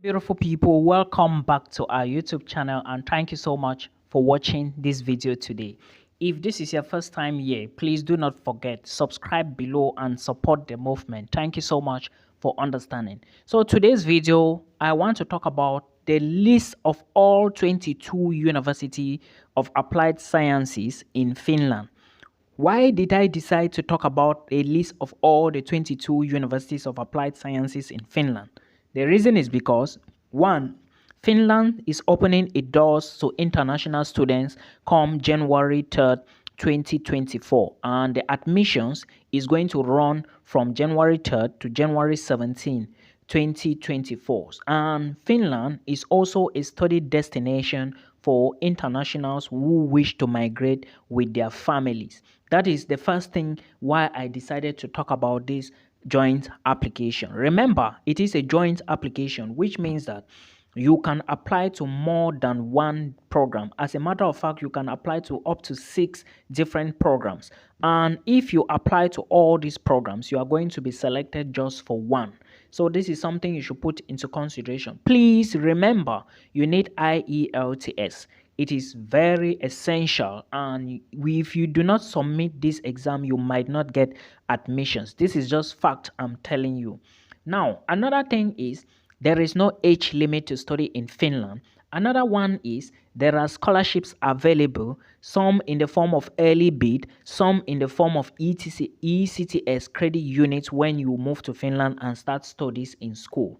Beautiful people, welcome back to our YouTube channel and thank you so much for watching this video today. If this is your first time here, please do not forget subscribe below and support the movement. Thank you so much for understanding. So today's video, I want to talk about the list of all 22 University of Applied Sciences in Finland. Why did I decide to talk about a list of all the 22 universities of applied sciences in Finland? The reason is because, one, Finland is opening its doors to international students come January 3rd, 2024, and the admissions is going to run from January 3rd to January 17th, 2024. And Finland is also a study destination for internationals who wish to migrate with their families. That is the first thing why I decided to talk about this joint application. Remember, it is a joint application, which means that you can apply to more than one program. As a matter of fact, you can apply to up to 6 different programs. And if you apply to all these programs, you are going to be selected just for one. So this is something you should put into consideration. Please remember, you need IELTS. It is very essential, and if you do not submit this exam, you might not get admissions. This is just fact I'm telling you. Now, another thing is there is no age limit to study in Finland. Another one is there are scholarships available, some in the form of early bid, some in the form of ECTS credit units when you move to Finland and start studies in school.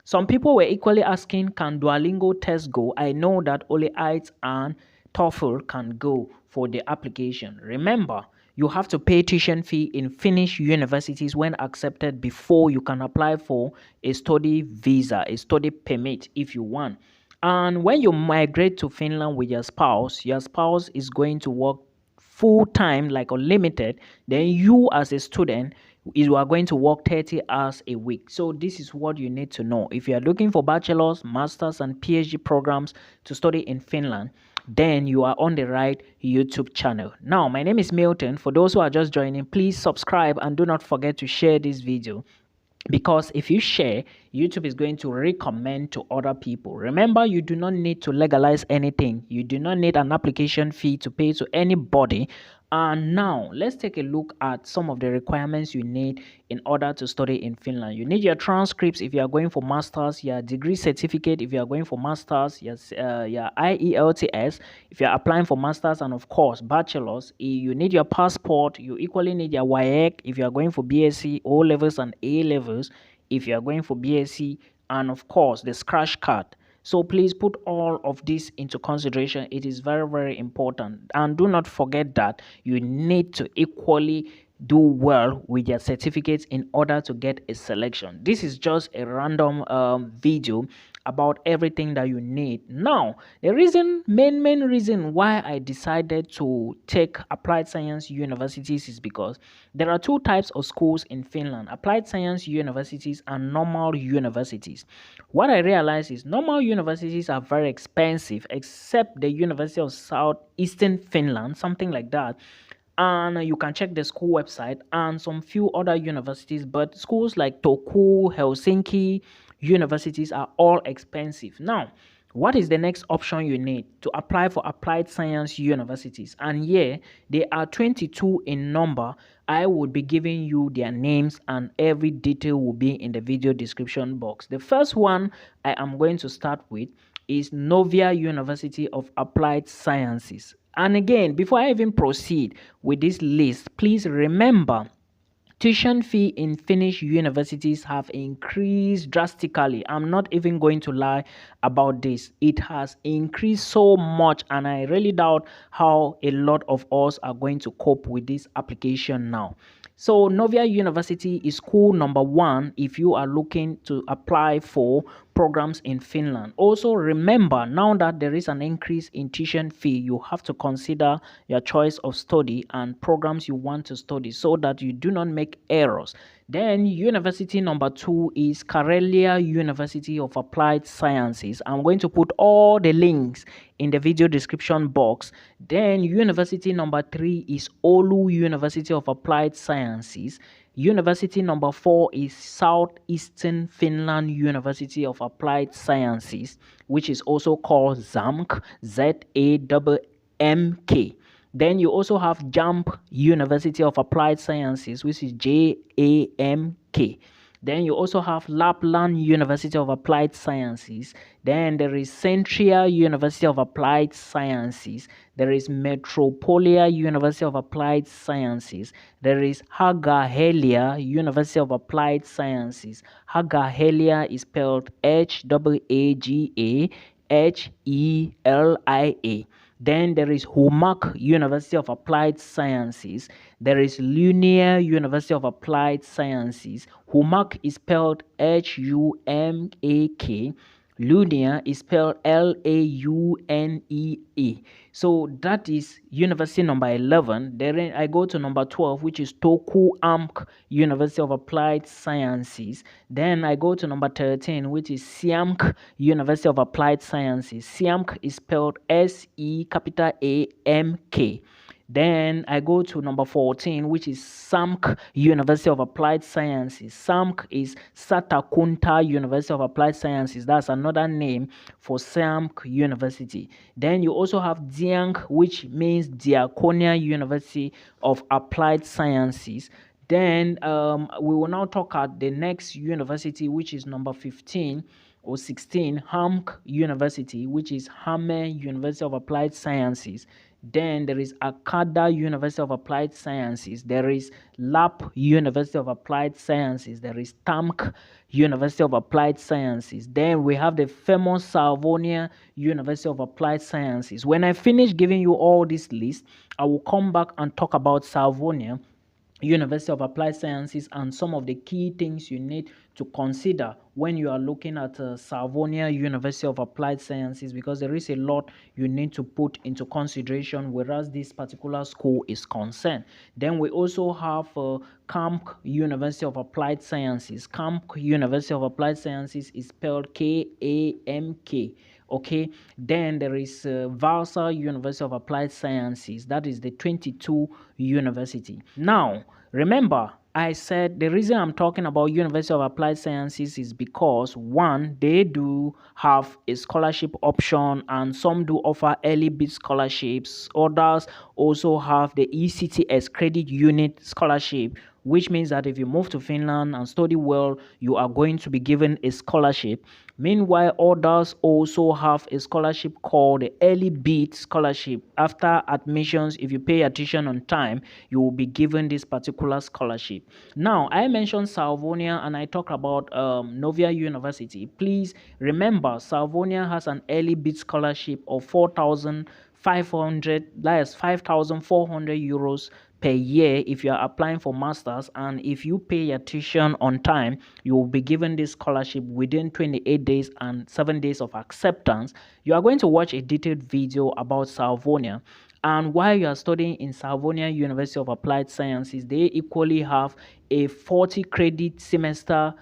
Some people were equally asking, can Duolingo test go? I know that only IELTS and TOEFL can go for the application. Remember, you have to pay tuition fee in Finnish universities when accepted before you can apply for a study visa, a study permit if you want. And when you migrate to Finland with your spouse is going to work full time, like unlimited. Then you as a student, you are going to work 30 hours a week. So this is what you need to know. If you are looking for bachelor's, master's and PhD programs to study in Finland, then you are on the right YouTube channel. Now, my name is Milton. For those who are just joining, please subscribe and do not forget to share this video, because if you share, YouTube is going to recommend to other people. Remember, you do not need to legalize anything. You do not need an application fee to pay to anybody. And now let's take a look at some of the requirements you need in order to study in Finland. You need your transcripts if you are going for masters, your degree certificate if you are going for masters, your IELTS if you are applying for masters, and of course bachelors. You need your passport. You equally need your WAEC if you are going for BSc, O levels and A levels if you are going for BSc, and of course the scratch card. So please put all of this into consideration. It is very, very important. And do not forget that you need to equally do well with your certificates in order to get a selection. This is just a random video about everything that you need. Now, the main reason why I decided to take applied science universities is because there are two types of schools in Finland: applied science universities and normal universities. What I realized is normal universities are very expensive, except the University of Southeastern Finland, something like that. And you can check the school website and some few other universities, but schools like Turku, Helsinki universities are all expensive. Now, what is the next option you need to apply for applied science universities? And yeah, there are 22 in number. I would be giving you their names and every detail will be in the video description box. The first one I am going to start with is Novia University of Applied Sciences. And again, before I even proceed with this list, please remember, tuition fee in Finnish universities have increased drastically. I'm not even going to lie about this. It has increased so much, and I really doubt how a lot of us are going to cope with this application now. So Novia University is school number one if you are looking to apply for programs in Finland. Also remember, now that there is an increase in tuition fee, you have to consider your choice of study and programs you want to study so that you do not make errors. Then university number two is Karelia University of Applied Sciences. I'm going to put all the links in the video description box. Then university number three is Oulu University of Applied Sciences. University number 4 is Southeastern Finland University of Applied Sciences, which is also called Saemk, Zamk. Then you also have JAMP University of Applied Sciences, which is JAMK. Then you also have Lapland University of Applied Sciences. Then there is Centria University of Applied Sciences. There is Metropolia University of Applied Sciences. There is Haaga-Helia University of Applied Sciences. Haaga-Helia is spelled Hagahelia. Then there is Humak University of Applied Sciences. There is Lunia University of Applied Sciences. Humak is spelled Humak. Lunia is spelled Launee. So that is university number 11. Then I go to number 12, which is Toku Amk University of Applied Sciences. Then I go to number 13, which is Saemk University of Applied Sciences. Saemk is spelled SEAMK. Then I go to number 14, which is Saemk University of Applied Sciences. Saemk is Satakunta University of Applied Sciences. That's another name for Saemk University. Then you also have Diank, which means Diakonia University of Applied Sciences. Then we will now talk at the next university, which is number 15 or 16, Hamk University, which is Hame University of Applied Sciences. Then there is Akada University of Applied Sciences. There is Lap University of Applied Sciences. There is Tamk University of Applied Sciences. Then we have the famous Savonia University of Applied Sciences. When I finish giving you all this list, I will come back and talk about Savonia University of Applied Sciences and some of the key things you need to consider when you are looking at Savonia University of Applied Sciences, because there is a lot you need to put into consideration whereas this particular school is concerned. Then we also have Kamk University of Applied Sciences. Kamk University of Applied Sciences is spelled Kamk. Okay, then there is Valsa University of Applied Sciences. That is the 22 university. Now, remember, I said the reason I'm talking about University of Applied Sciences is because, one, they do have a scholarship option and some do offer early bid scholarships. Others also have the ECTS credit unit scholarship, which means that if you move to Finland and study well, you are going to be given a scholarship. Meanwhile, others also have a scholarship called the Early Bid Scholarship. After admissions, if you pay your tuition on time, you will be given this particular scholarship. Now, I mentioned Savonia and I talked about Novia University. Please remember, Savonia has an Early Bid Scholarship of 4,500, that is 5,400 euros per year if you are applying for masters, and if you pay your tuition on time, you will be given this scholarship within 28 days and 7 days of acceptance. You are going to watch a detailed video about Savonia, and while you are studying in Savonia University of Applied Sciences, they equally have a 40 credit semester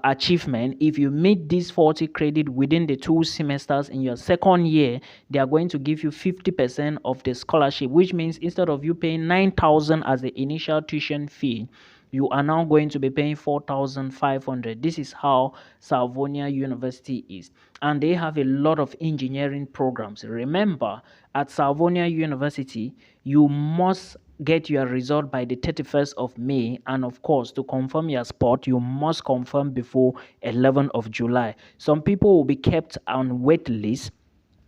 achievement. If you meet this 40 credit within the 2 semesters in your second year, they are going to give you 50% of the scholarship, which means instead of you paying 9,000 as the initial tuition fee, you are now going to be paying 4,500. This is how Savonia University is, and they have a lot of engineering programs. Remember, at Savonia University, you must get your result by the 31st of May, and of course, to confirm your spot, you must confirm before 11th of July. Some people will be kept on wait list,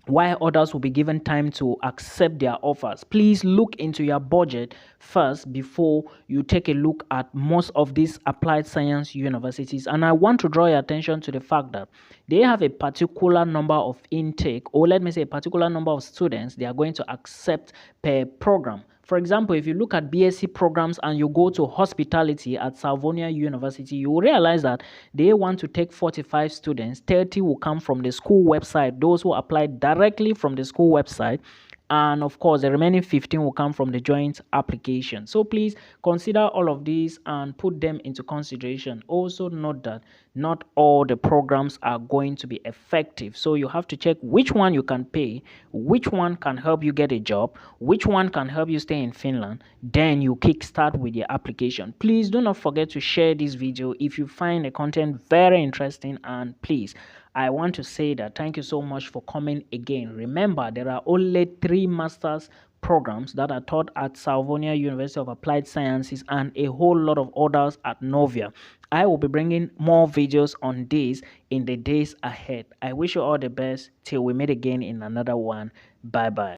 while others will be given time to accept their offers. Please look into your budget first before you take a look at most of these applied science universities. And I want to draw your attention to the fact that they have a particular number of intake, or let me say a particular number of students they are going to accept per program. For example, if you look at BSc programs and you go to hospitality at Savonia University, you will realize that they want to take 45 students. 30 will come from the school website, those who apply directly from the school website. And of course, the remaining 15 will come from the joint application. So please consider all of these and put them into consideration. Also note that Not all the programs are going to be effective. So you have to check which one you can pay, which one can help you get a job, which one can help you stay in Finland. Then you kickstart with your application. Please do not forget to share this video if you find the content very interesting, and please, I want to say that thank you so much for coming again. Remember, there are only 3 masters programs that are taught at Savonia University of Applied Sciences and a whole lot of others at Novia. I will be bringing more videos on this in the days ahead. I wish you all the best till we meet again in another one. Bye bye.